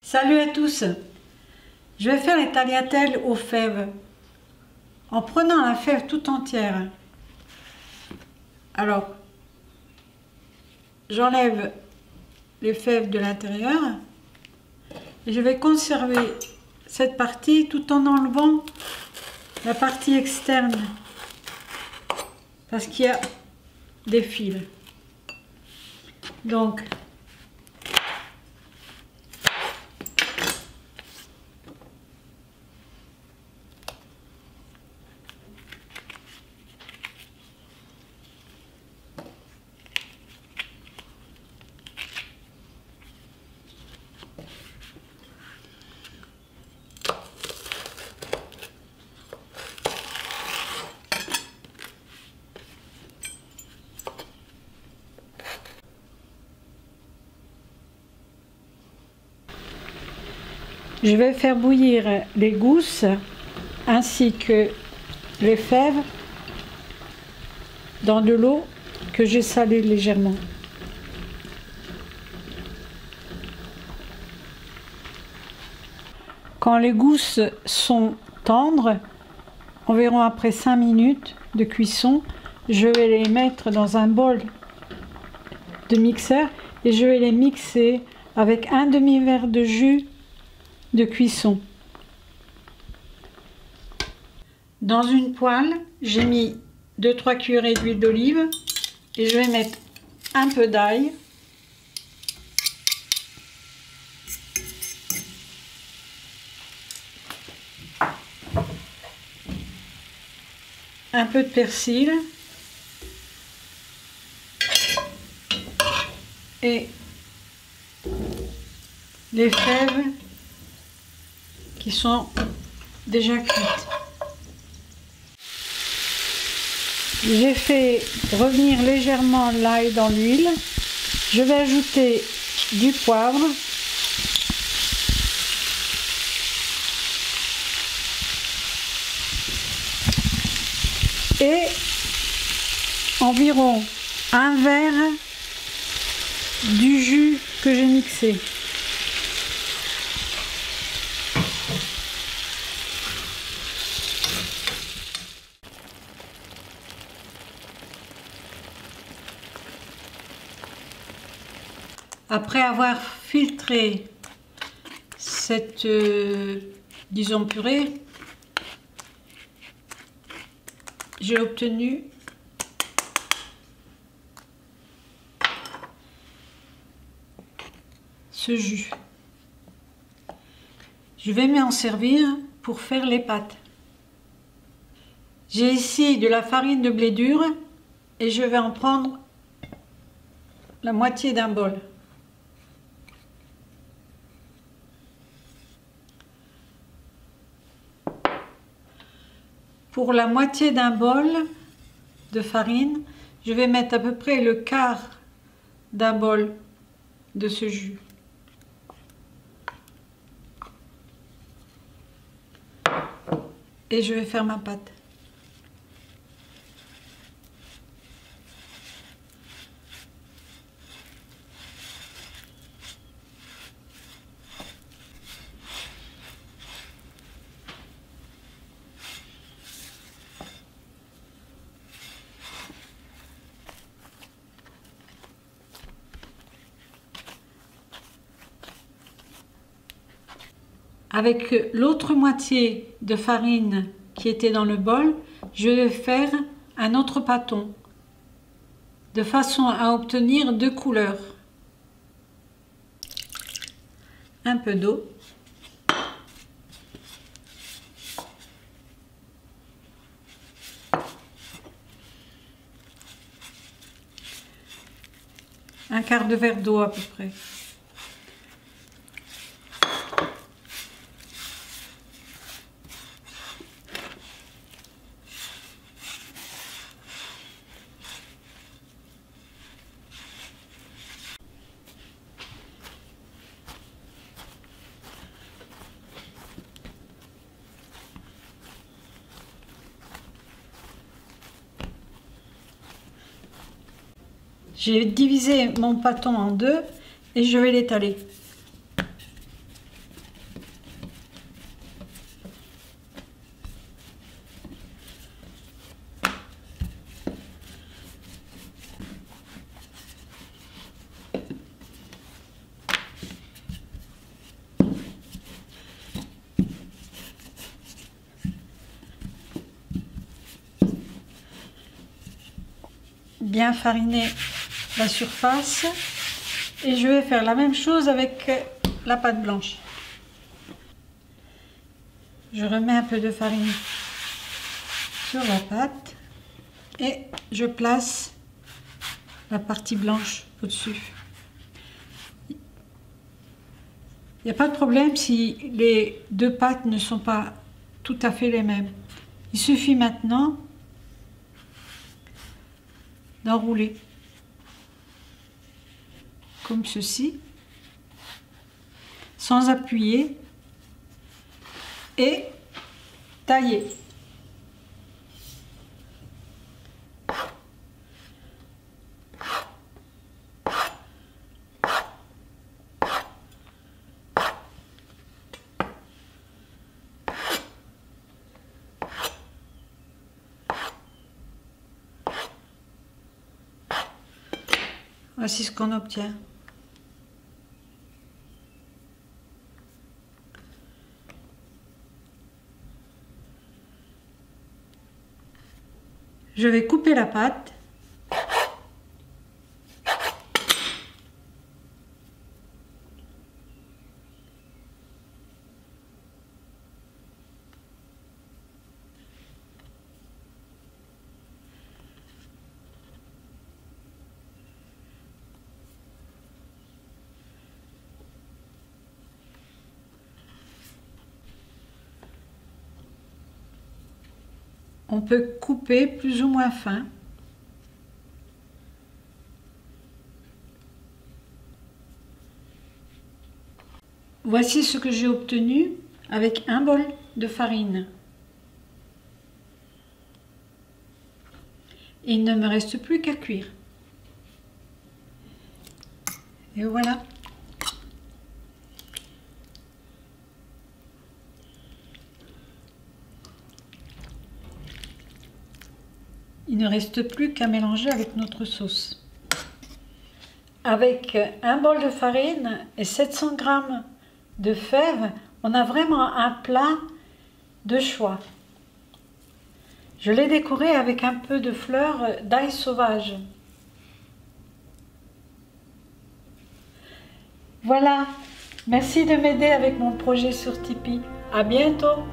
Salut à tous. Je vais faire les tagliatelles aux fèves en prenant la fève tout entière. Alors, j'enlève les fèves de l'intérieur et je vais conserver cette partie tout en enlevant la partie externe parce qu'il y a des fils. Donc, je vais faire bouillir les gousses ainsi que les fèves dans de l'eau que j'ai salée légèrement. Quand les gousses sont tendres, environ après 5 minutes de cuisson, je vais les mettre dans un bol de mixeur et je vais les mixer avec un demi-verre de jus de cuisson. Dans une poêle, j'ai mis 2-3 cuillerées d'huile d'olive et je vais mettre un peu d'ail, un peu de persil et les fèves qui sont déjà cuites. J'ai fait revenir légèrement l'ail dans l'huile. Je vais ajouter du poivre, et environ un verre du jus que j'ai mixé. Après avoir filtré cette, disons, purée, j'ai obtenu ce jus. Je vais m'en servir pour faire les pâtes. J'ai ici de la farine de blé dur et je vais en prendre la moitié d'un bol. Pour la moitié d'un bol de farine, je vais mettre à peu près le quart d'un bol de ce jus. Et je vais faire ma pâte. Avec l'autre moitié de farine qui était dans le bol, je vais faire un autre pâton de façon à obtenir 2 couleurs. Un peu d'eau. Un quart de verre d'eau à peu près. J'ai divisé mon pâton en deux et je vais l'étaler. bien fariner la surface. Et je vais faire la même chose avec la pâte blanche. Je remets un peu de farine sur la pâte et je place la partie blanche au-dessus. Il n'y a pas de problème si les deux pâtes ne sont pas tout à fait les mêmes. Il suffit maintenant d'enrouler comme ceci, sans appuyer, et tailler. Voici ce qu'on obtient. Je vais couper la pâte. On peut couper plus ou moins fin. Voici ce que j'ai obtenu avec un bol de farine. Il ne me reste plus qu'à cuire. Et voilà. Il ne reste plus qu'à mélanger avec notre sauce. Avec un bol de farine et 700 g de fèves, on a vraiment un plat de choix. Je l'ai décoré avec un peu de fleurs d'ail sauvage. Voilà, merci de m'aider avec mon projet sur Tipeee. À bientôt!